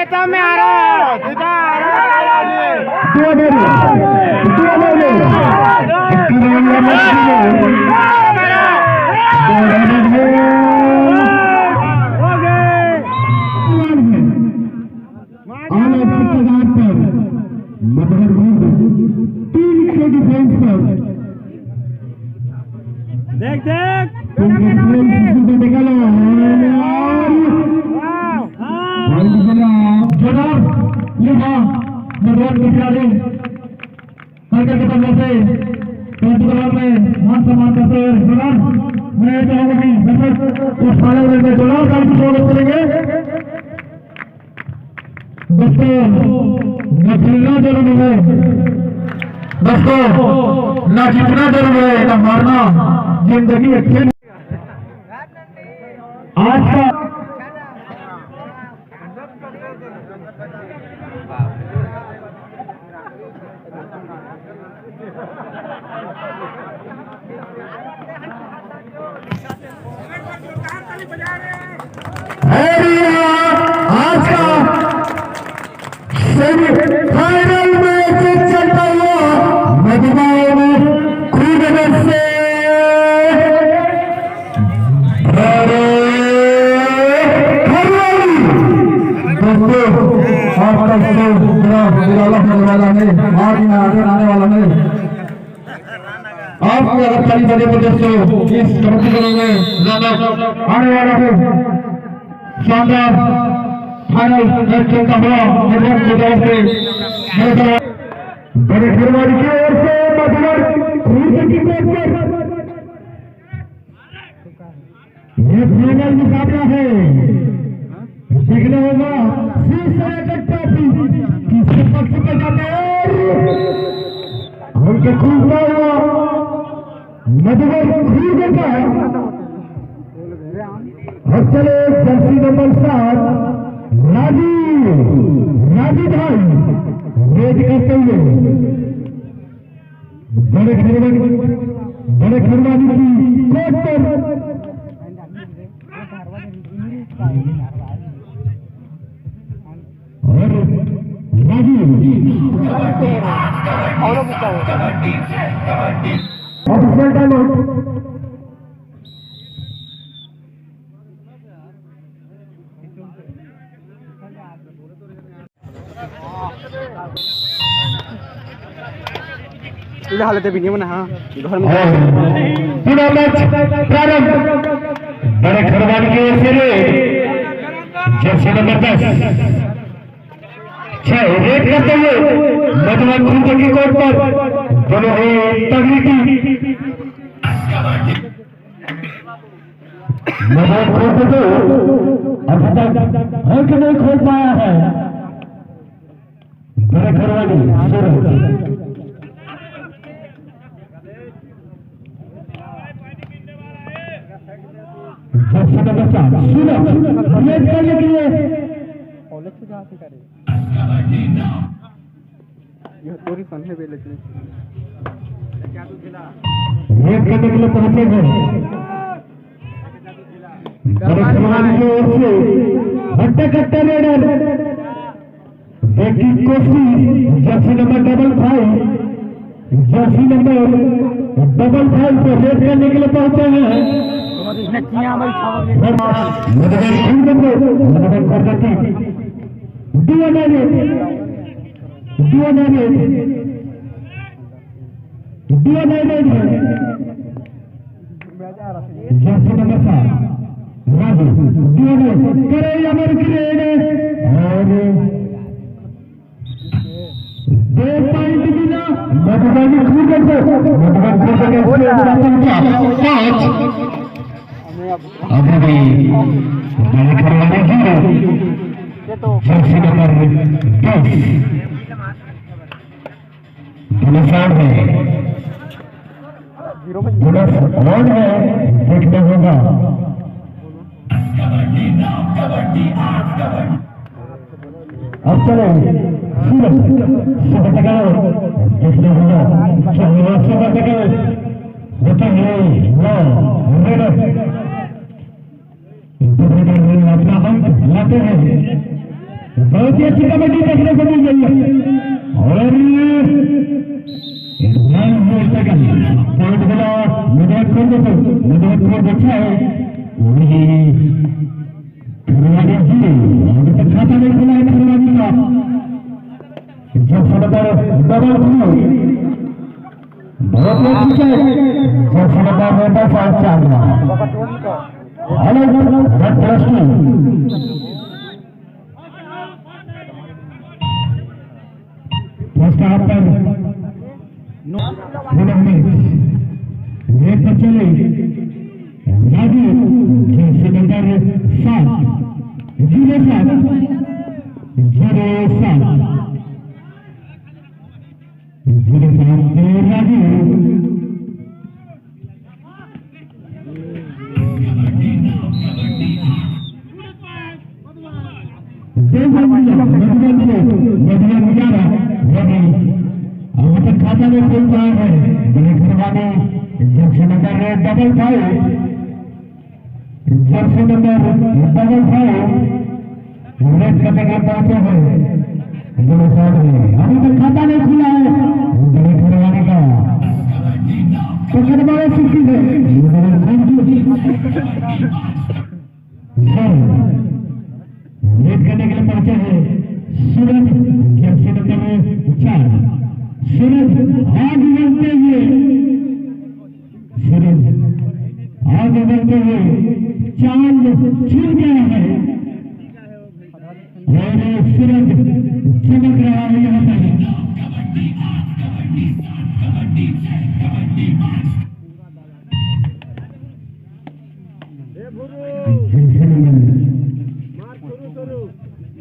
देता मैं आ रहा देख देख दोस्तों ना जितना जरूरी है ना मारना जिंदगी अच्छी आज का आज का सेमीफाइनल मैच चलता हुआ मधुबाई में कूदने से आने वाला है आपको अगर खाली बड़े दोस्तों इस कबड्डी दलों में आने वाला है शानदार फाइनल मैच चलता हुआ बड़े खिलाड़ी की ओर से ये फाइनल मुकाबला है देखना होगा किसके पक्ष पे जाते उनके कूदना हुआ मधुबन खरीद देता है और चले जर्सी नंबर 7 राजी भाई वेट करते हुए बड़े खिलाड़ी की कोर्ट पर ऑफिशियल टाइम आउट तुझे हालत भी नहीं बना हाँ घर में पूरा मैच प्रारंभ बड़े खिलाड़ी की ओर से जर्सी नंबर 10 रेड करते हुए मधुबन खुद की कोर्ट पर दोनों तगड़ी की मधुबन खुद तो अभी तक अंक नहीं खोल पाया है बड़े खिलाड़ी जर्सी नंबर 4 रेड करने के लिए यह पूरी फन है बेले रेड करने के लिए पहुंचे हैं बड़े खिलाड़ी की ओर से हट्टे कट्टे रेडर देखी कोशिश जर्सी नंबर 5 को रेड करने के लिए पहुंचे हैं जर्सी नंबर 7 राजू करे अमेरिकी और 2 पॉइंट मिला मधुबन खुद अभी भी बड़े खिलाड़ी जर्सी नंबर 10 बोनस में देखना होगा अब चलो देखना होगा अपना अंक लाते हैं बहुत ही अच्छी कबड्डी देखने को मिल गई है और पॉइंट मिला मुजफ्फरपुर अच्छा है अभी तक खाता नहीं खुला है खिलाड़ी का जब सड़कर डबल बहुत ही अच्छी है जब सड़कर रहता साथ चाहना hello red plus first half पर रेड पर चले राजू जैसे नंबर 7 07 राजू खाता में खोल रहा है Jersey number double 5 Jersey number double 5 red करने के पहुंचे हैं दोनों साइड में अभी तक खाता नहीं खुला है बड़े खिलाड़ी का पकड़ मारे सिक्की है रेड करने के लिए पहुंचे हैं सूरज जर्सी नंबर 4 सूरज आग उगलते हुए चांद छिप गया है और सूरज चमक रहा है यहाँ पर बस रेड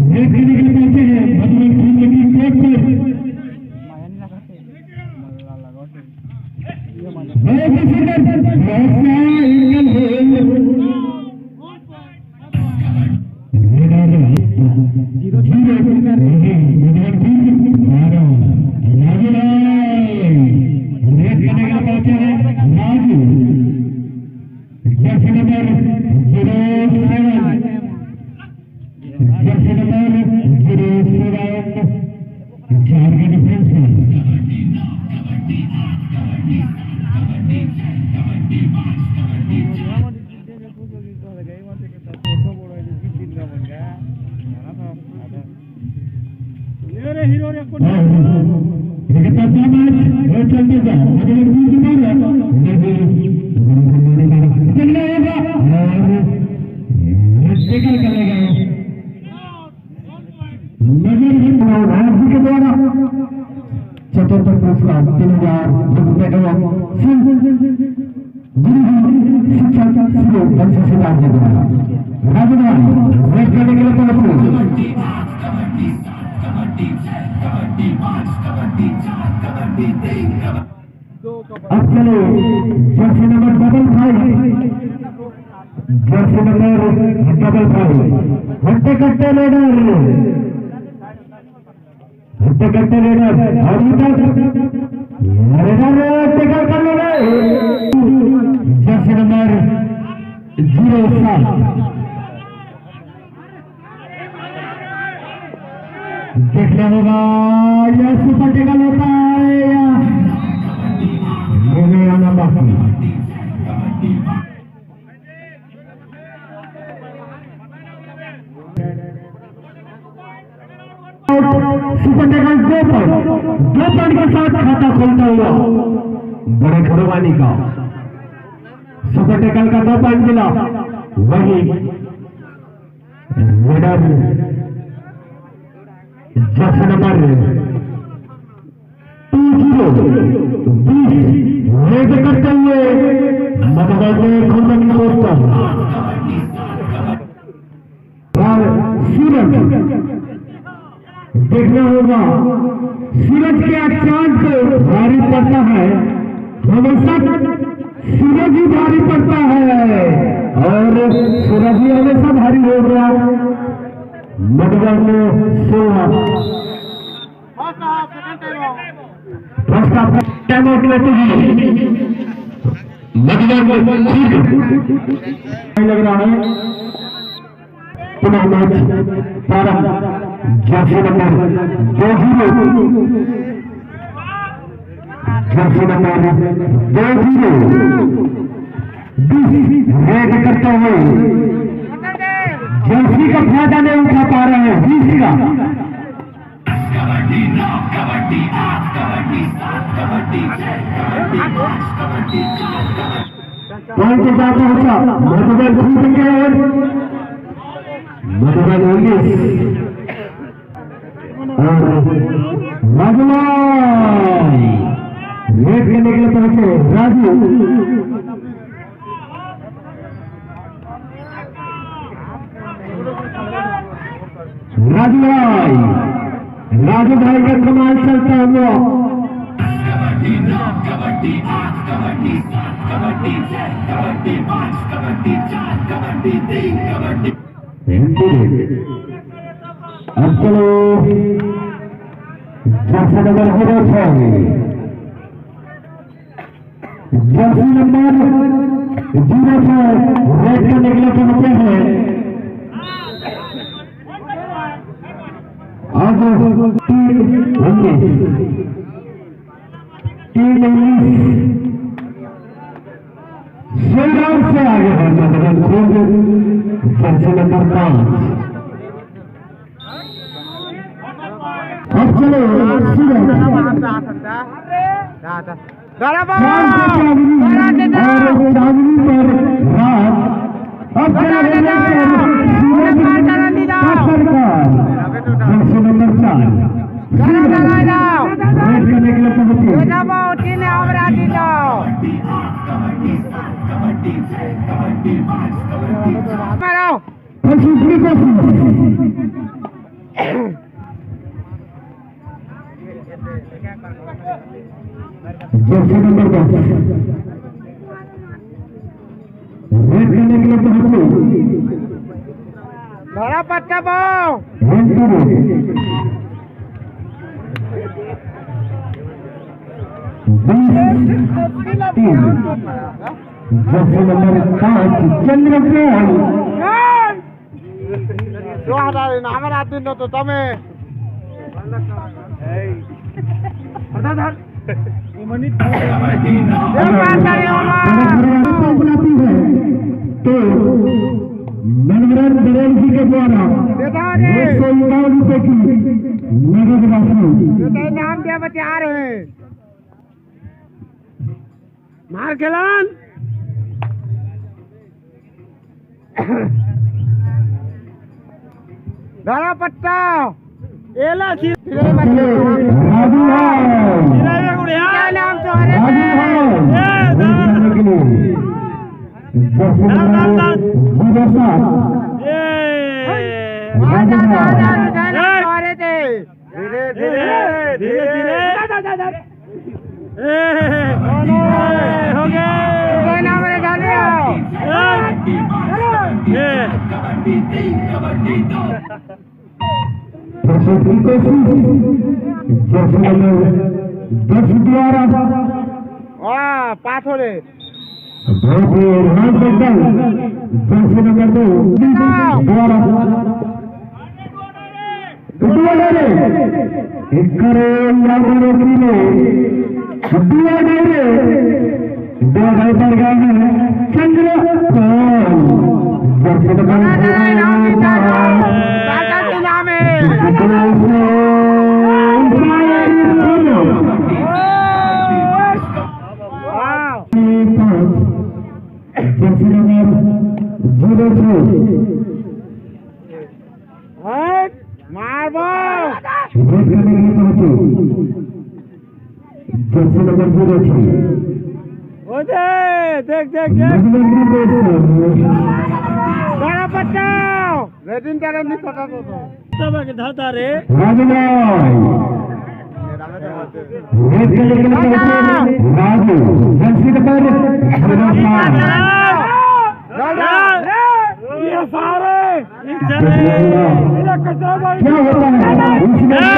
करने के लिए पहुंचे हैं मधुबन की कोर्ट पर चतुर्थ पुरस्कार 3000 रुपये शिक्षक सिद्धार्थ जी द्वारा राजधानी रेड करने के लिए अब चलो जर्सी नंबर डबल 5 घंटे कट्टे लीडर अभी तक टेकल कर ले जर्सी नंबर 07 देखना होगा यह सुपर टेकल होता है या आना बाकी सुपर टेकल 2 पॉइंट के साथ खाता खोलता हुआ बड़े खरवानी का सुपर टेकल का 2 पॉइंट मिला वही विनर जर्सी नंबर 20 रेड करते हुए मधुबन खुंदन दोस्तों और सूरज देखना होगा सूरज के चांद को भारी पड़ता है हमेशा सूरज ही भारी पड़ता है और सूरज ही हमेशा भारी हो गया मधुबन में 16 फर्स्ट हाफ टाइम आउट लेते हैं मधुबन में लग रहा है पुनः मैच प्रारंभ। जर्सी नंबर 20 रेड करते हुए जर्सी का फायदा नहीं उठा पा रहे हैं 20 का। पॉइंट के साथ पहुंचा मधुबन खरीदेंगे मधुबन 19 और राजूभाई रेड करने के लिए पहुंचे राजू भाई का कमाल चलता हुआ अब चलो Jersey number 06 Jersey number 06 red करने के लिए पहुंचे हैं। आज टीम 19 श्रीराम से आगे है मधुबन खुद जर्सी नंबर 5। अब चलो जर्सी नंबर 4 करने के लिए पहुंचे जर्सी नंबर 10 रेड करने के लिए पहुंचे बड़ा पट्टा पाओ जर्सी नंबर 5 चंद्रपाल हमारा दिन तो तमें तो मनोहर बड़ेल जी के द्वारा 151 रुपए की नगद राशि नाम क्या बता रहे हैं मार खिलान धरा पट्टा एला नाम तो धीरे धीरे धीरे धीरे हो गए जर्सी नंबर 10 द्वारा पाथोड़े जर्सी नंबर 2 द्वारा चंद्र जर्सी नंबर 06 मारबो जर्सी नंबर 06 देख बड़ा पट्टा रेडिन का नहीं पता तो सब के धाता रे राजू जर्सी नंबर 07 ये सारे क्या होता है ठीक है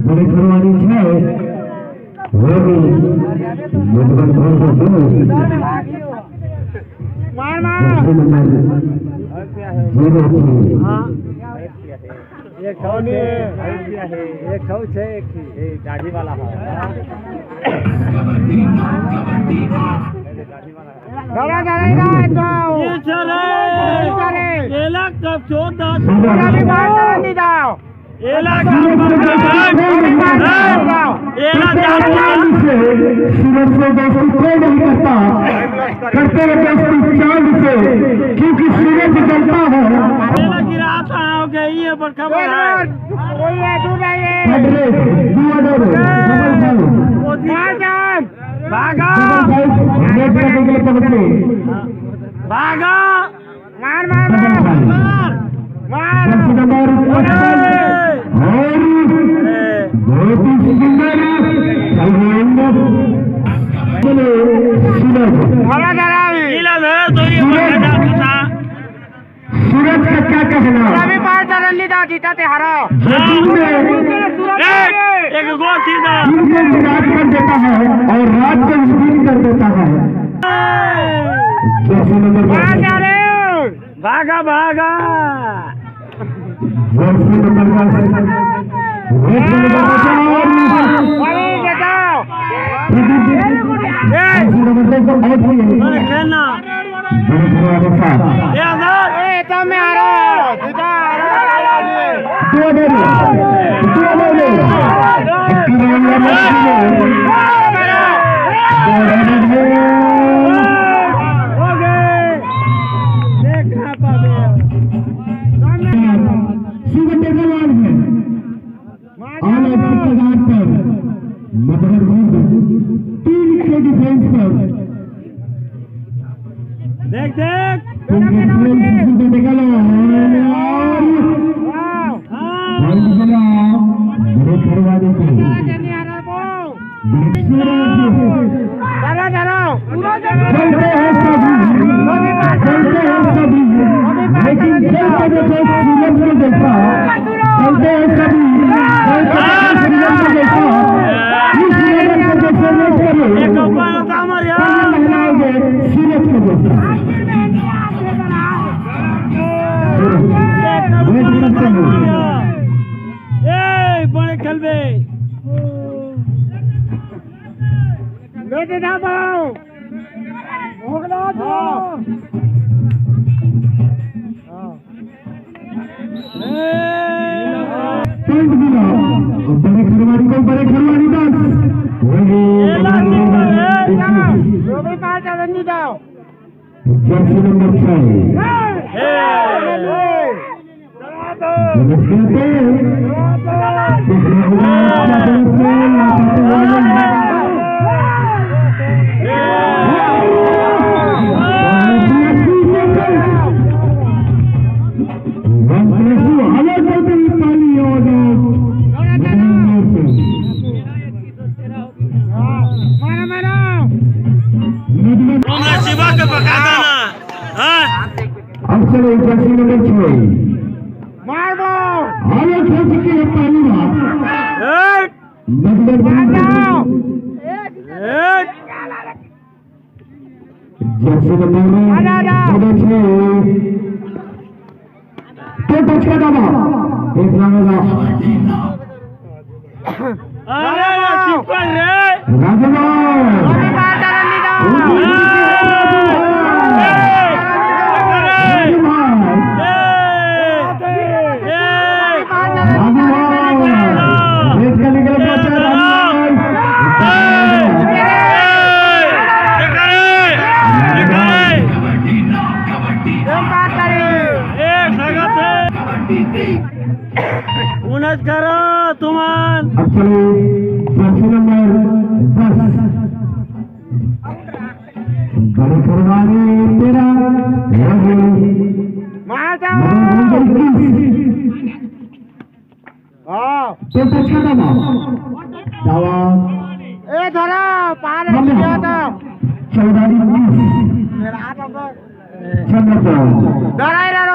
बड़े घरवाली मार मार एक सौ एक सौ छः एक गाड़ी वाला है सूरज से दोस्ती कोई नहीं करता, करते हैं दोस्ती चांद से, क्योंकि सूरज जलता है। गिराता हो गई है पर खबर है भागा भागा मार मार मार मार बहुत ही सुंदर सूरज का क्या कहना? रवि पार रणनीता जीता ते हरा एक गोल सीधा रात कर देता है और रात को दिन कर देता है। भागा भागा खेलना देख देख बेटे दाबाओ भोगला दो बड़े खरवाड़ी को बड़े खरवाड़ी बस जर्सी नंबर 14 Daraira